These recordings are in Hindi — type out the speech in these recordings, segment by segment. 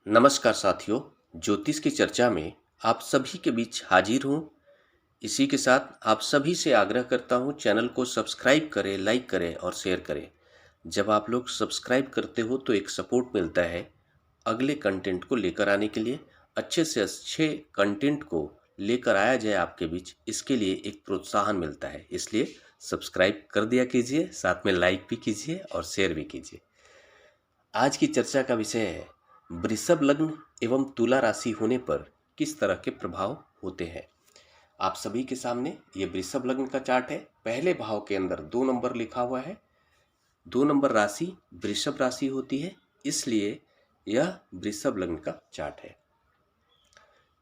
नमस्कार साथियों। ज्योतिष की चर्चा में आप सभी के बीच हाजिर हूँ। इसी के साथ आप सभी से आग्रह करता हूँ, चैनल को सब्सक्राइब करें, लाइक करें और शेयर करें। जब आप लोग सब्सक्राइब करते हो तो एक सपोर्ट मिलता है अगले कंटेंट को लेकर आने के लिए। अच्छे से अच्छे कंटेंट को लेकर आया जाए आपके बीच, इसके लिए एक प्रोत्साहन मिलता है। इसलिए सब्सक्राइब कर दिया कीजिए, साथ में लाइक भी कीजिए और शेयर भी कीजिए। आज की चर्चा का विषय है वृषभ लग्न एवं तुला राशि होने पर किस तरह के प्रभाव होते हैं। आप सभी के सामने ये वृषभ लग्न का चार्ट है। पहले भाव के अंदर 2 नंबर लिखा हुआ है। 2 नंबर राशि वृषभ राशि होती है, इसलिए यह वृषभ लग्न का चार्ट है।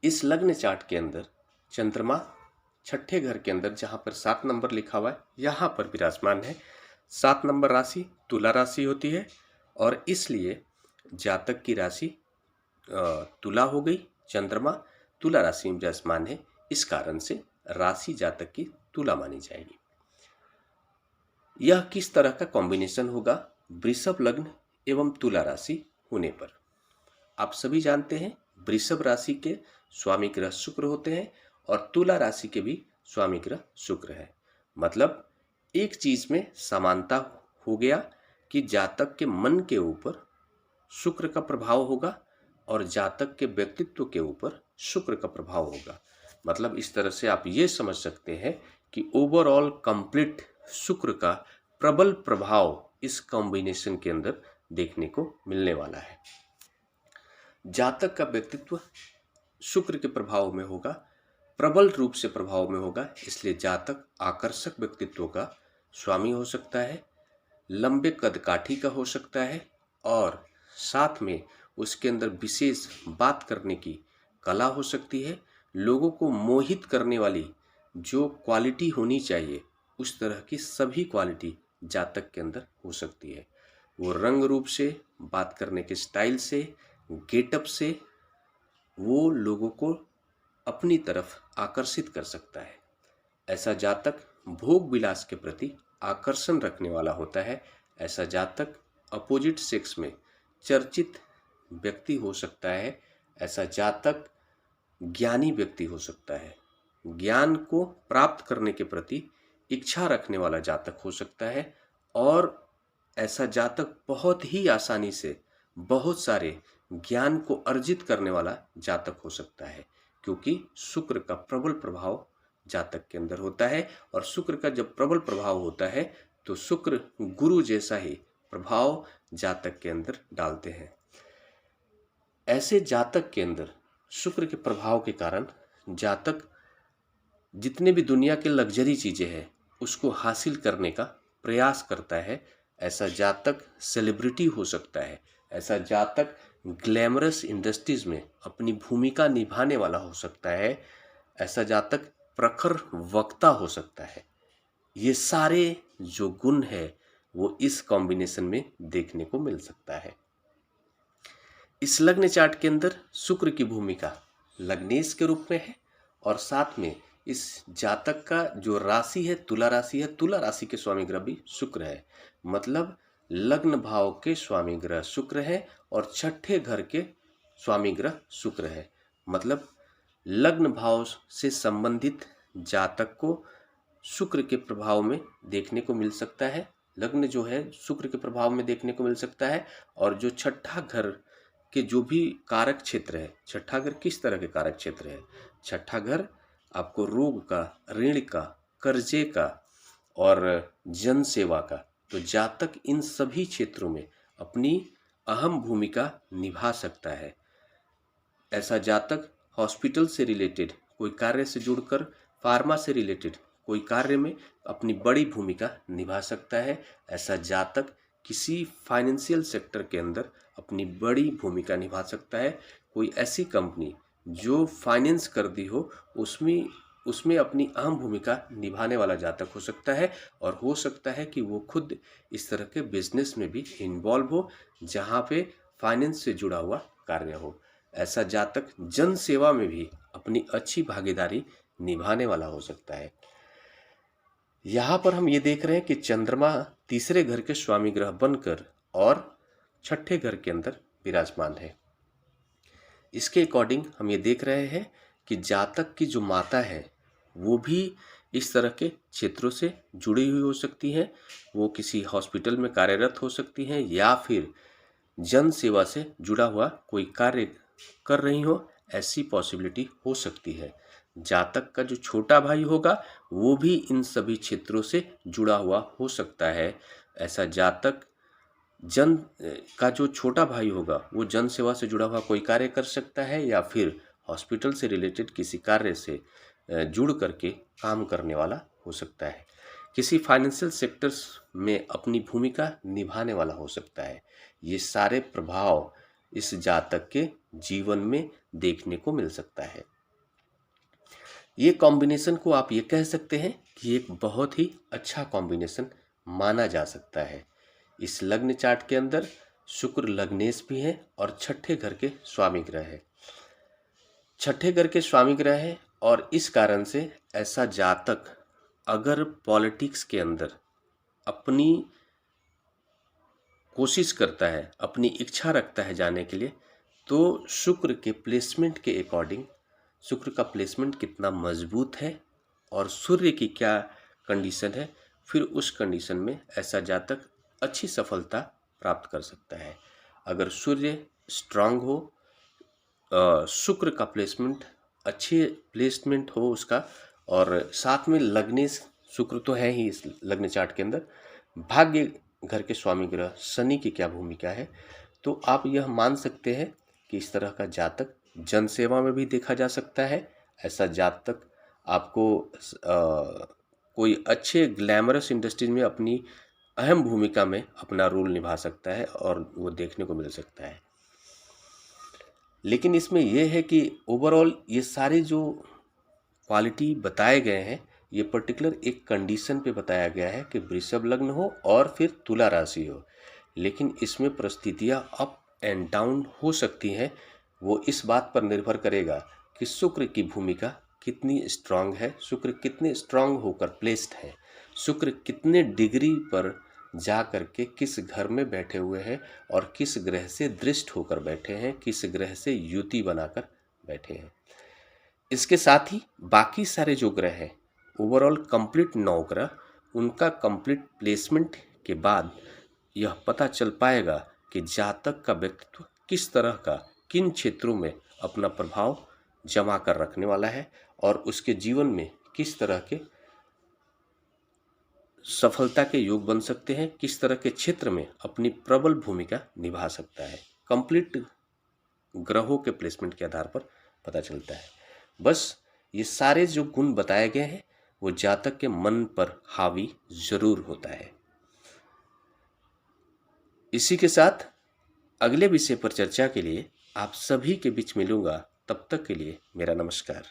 इस लग्न चार्ट के अंदर चंद्रमा छठे घर के अंदर जहां पर 7 नंबर लिखा हुआ है, यहां पर विराजमान है। 7 नंबर राशि तुला राशि होती है और इसलिए जातक की राशि तुला हो गई। चंद्रमा तुला राशि में विराजमान है, इस कारण से राशि जातक की तुला मानी जाएगी। यह किस तरह का कॉम्बिनेशन होगा वृषभ लग्न एवं तुला राशि होने पर। आप सभी जानते हैं वृषभ राशि के स्वामी ग्रह शुक्र होते हैं और तुला राशि के भी स्वामी ग्रह शुक्र है। मतलब एक चीज में समानता हो गया कि जातक के मन के ऊपर शुक्र का प्रभाव होगा और जातक के व्यक्तित्व के ऊपर शुक्र का प्रभाव होगा। मतलब इस तरह से आप ये समझ सकते हैं कि ओवरऑल कंप्लीट शुक्र का प्रबल प्रभाव इस कॉम्बिनेशन के अंदर देखने को मिलने वाला है। जातक का व्यक्तित्व शुक्र के प्रभाव में होगा, प्रबल रूप से प्रभाव में होगा, इसलिए जातक आकर्षक व्यक्तित्व का स्वामी हो सकता है, लंबे कदकाठी का हो सकता है और साथ में उसके अंदर विशेष बात करने की कला हो सकती है। लोगों को मोहित करने वाली जो क्वालिटी होनी चाहिए उस तरह की सभी क्वालिटी जातक के अंदर हो सकती है। वो रंग रूप से, बात करने के स्टाइल से, गेटअप से वो लोगों को अपनी तरफ आकर्षित कर सकता है। ऐसा जातक भोग विलास के प्रति आकर्षण रखने वाला होता है। ऐसा जातक अपोजिट सेक्स में चर्चित व्यक्ति हो सकता है। ऐसा जातक ज्ञानी व्यक्ति हो सकता है। ज्ञान को प्राप्त करने के प्रति इच्छा रखने वाला जातक हो सकता है और ऐसा जातक बहुत ही आसानी से बहुत सारे ज्ञान को अर्जित करने वाला जातक हो सकता है, क्योंकि शुक्र का प्रबल प्रभाव जातक के अंदर होता है। और शुक्र का जब प्रबल प्रभाव होता है तो शुक्र गुरु जैसा ही प्रभाव जातक के अंदर डालते हैं। ऐसे जातक के अंदर शुक्र के प्रभाव के कारण जातक जितने भी दुनिया के लग्जरी चीजें हैं उसको हासिल करने का प्रयास करता है। ऐसा जातक सेलिब्रिटी हो सकता है। ऐसा जातक ग्लैमरस इंडस्ट्रीज में अपनी भूमिका निभाने वाला हो सकता है। ऐसा जातक प्रखर वक्ता हो सकता है। ये सारे जो गुण है वो इस कॉम्बिनेशन में देखने को मिल सकता है। इस लग्न चार्ट के अंदर शुक्र की भूमिका लग्नेश के रूप में है और साथ में इस जातक का जो राशि है तुला राशि है, तुला राशि के स्वामी ग्रह भी शुक्र है। मतलब लग्न भाव के स्वामी ग्रह शुक्र है और छठे घर के स्वामी ग्रह शुक्र है। मतलब लग्न भाव से संबंधित जातक को शुक्र के प्रभाव में देखने को मिल सकता है। लग्न जो है शुक्र के प्रभाव में देखने को मिल सकता है और जो छठा घर के जो भी कारक क्षेत्र है, छठा घर किस तरह के कारक क्षेत्र है, छठा घर आपको रोग का, ऋण का, कर्जे का और जन सेवा का, तो जातक इन सभी क्षेत्रों में अपनी अहम भूमिका निभा सकता है। ऐसा जातक हॉस्पिटल से रिलेटेड कोई कार्य से जुड़कर, फार्मा से रिलेटेड कोई कार्य में अपनी बड़ी भूमिका निभा सकता है। ऐसा जातक किसी फाइनेंशियल सेक्टर के अंदर अपनी बड़ी भूमिका निभा सकता है। कोई ऐसी कंपनी जो फाइनेंस कर दी हो उसमें अपनी अहम भूमिका निभाने वाला जातक हो सकता है। और हो सकता है कि वो खुद इस तरह के बिजनेस में भी इन्वॉल्व हो जहाँ पे फाइनेंस से जुड़ा हुआ कार्य हो। ऐसा जातक जन सेवा में भी अपनी अच्छी भागीदारी निभाने वाला हो सकता है। यहाँ पर हम ये देख रहे हैं कि चंद्रमा तीसरे घर के स्वामी ग्रह बनकर और छठे घर के अंदर विराजमान है। इसके अकॉर्डिंग हम ये देख रहे हैं कि जातक की जो माता है वो भी इस तरह के क्षेत्रों से जुड़ी हुई हो सकती हैं। वो किसी हॉस्पिटल में कार्यरत हो सकती हैं या फिर जन सेवा से जुड़ा हुआ कोई कार्य कर रही हो, ऐसी पॉसिबिलिटी हो सकती है। जातक का जो छोटा भाई होगा वो भी इन सभी क्षेत्रों से जुड़ा हुआ हो सकता है। ऐसा जातक जन का जो छोटा भाई होगा वो जन सेवा से जुड़ा हुआ कोई कार्य कर सकता है या फिर हॉस्पिटल से रिलेटेड किसी कार्य से जुड़ करके काम करने वाला हो सकता है। किसी फाइनेंशियल सेक्टर्स में अपनी भूमिका निभाने वाला हो सकता है। ये सारे प्रभाव इस जातक के जीवन में देखने को मिल सकता है। ये कॉम्बिनेशन को आप ये कह सकते हैं कि एक बहुत ही अच्छा कॉम्बिनेशन माना जा सकता है। इस लग्न चार्ट के अंदर शुक्र लग्नेश भी है और छठे घर के स्वामी ग्रह है। छठे घर के स्वामी ग्रह है और इस कारण से ऐसा जातक अगर पॉलिटिक्स के अंदर अपनी कोशिश करता है, अपनी इच्छा रखता है जाने के लिए, तो शुक्र के प्लेसमेंट के अकॉर्डिंग शुक्र का प्लेसमेंट कितना मजबूत है और सूर्य की क्या कंडीशन है, फिर उस कंडीशन में ऐसा जातक अच्छी सफलता प्राप्त कर सकता है। अगर सूर्य स्ट्रांग हो, शुक्र का प्लेसमेंट अच्छे प्लेसमेंट हो उसका, और साथ में लग्नेश शुक्र तो है ही इस लग्न चार्ट के अंदर, भाग्य घर के स्वामी ग्रह शनि की क्या भूमिका है, तो आप यह मान सकते हैं कि इस तरह का जातक जनसेवा में भी देखा जा सकता है। ऐसा जातक आपको कोई अच्छे ग्लैमरस इंडस्ट्रीज में अपनी अहम भूमिका में अपना रोल निभा सकता है और वो देखने को मिल सकता है। लेकिन इसमें यह है कि ओवरऑल ये सारे जो क्वालिटी बताए गए हैं ये पर्टिकुलर एक कंडीशन पे बताया गया है कि वृषभ लग्न हो और फिर तुला राशि हो, लेकिन इसमें परिस्थितियां अप एंड डाउन हो सकती हैं। वो इस बात पर निर्भर करेगा कि शुक्र की भूमिका कितनी स्ट्रांग है, शुक्र कितने स्ट्रांग होकर प्लेस्ड है, शुक्र कितने डिग्री पर जा करके किस घर में बैठे हुए हैं और किस ग्रह से दृष्ट होकर बैठे हैं, किस ग्रह से युति बनाकर बैठे हैं। इसके साथ ही बाकी सारे जो ग्रह हैं ओवरऑल कंप्लीट 9 ग्रह, उनका कंप्लीट प्लेसमेंट के बाद यह पता चल पाएगा कि जातक का व्यक्तित्व किस तरह का किन क्षेत्रों में अपना प्रभाव जमा कर रखने वाला है और उसके जीवन में किस तरह के सफलता के योग बन सकते हैं, किस तरह के क्षेत्र में अपनी प्रबल भूमिका निभा सकता है। कंप्लीट ग्रहों के प्लेसमेंट के आधार पर पता चलता है। बस ये सारे जो गुण बताए गए हैं वो जातक के मन पर हावी जरूर होता है। इसी के साथ अगले विषय पर चर्चा के लिए आप सभी के बीच मिलूंगा। तब तक के लिए मेरा नमस्कार।